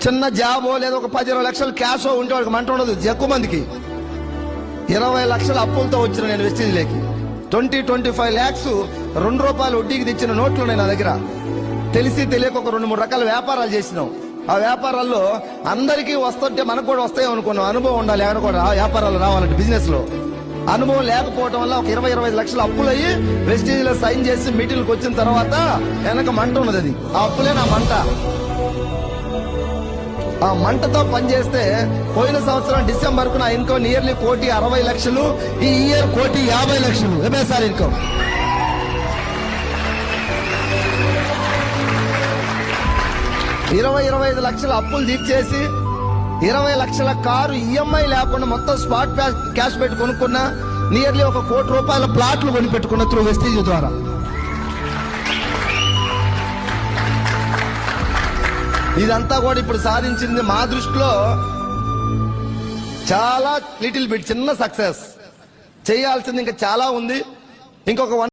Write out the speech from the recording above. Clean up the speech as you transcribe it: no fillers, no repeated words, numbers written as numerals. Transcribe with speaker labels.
Speaker 1: చిన్న జాబో లేదా ఒక 10-20 లక్షలు క్యాషో ఉంటే వాడికి మంట ఉండదు. ఎక్కువ మందికి 20 లక్షల అప్పులతో వచ్చిన నేను వెస్టీజ్లోకి 25 lakhs ₹2 వడ్డీకి తెచ్చిన నోట్లు ఉన్నాయి నా దగ్గర. తెలిసి తెలియక ఒక 2-3 రకాల వ్యాపారాలు చేసినాం. ఆ వ్యాపారాల్లో అందరికీ వస్తుంటే మనకు కూడా వస్తాయి అనుకున్నాం. అనుభవం ఉండాలి ఆయన కూడా ఆ వ్యాపారాలు రావాలంటే. బిజినెస్ లో అనుభవం లేకపోవడం వల్ల ఒక 20-25 లక్షల అప్పులయ్యి వెస్టీజ్ లో సైన్ చేసి మీటింగ్కి వచ్చిన తర్వాత వెనక మంట ఉన్నది. అది ఆ అప్పులే నా మంట. ఆ మంటతో పనిచేస్తే పోయిన సంవత్సరం డిసెంబర్ కు నా ఇన్కమ్ నియర్లీ 1,60,00,000. ఈ ఇయర్ 1,50,00,000 ఎంఎస్ఆర్ ఇన్కమ్. 20-25 లక్షల అప్పులు తీర్చేసి 20 లక్షల కారు ఈఎంఐ లేకుండా మొత్తం స్పాట్ క్యాష్ పెట్టి కొనుక్కున్నా. నియర్లీ ఒక ₹1 కోటి ప్లాట్లు కొని పెట్టుకున్న త్రూ వెస్టీజ్ ద్వారా. ఇదంతా కూడా ఇప్పుడు సాధించింది మా దృష్టిలో చాలా లిటిల్ బిట్ చిన్న సక్సెస్. చేయాల్సింది ఇంకా చాలా ఉంది. ఇంకొక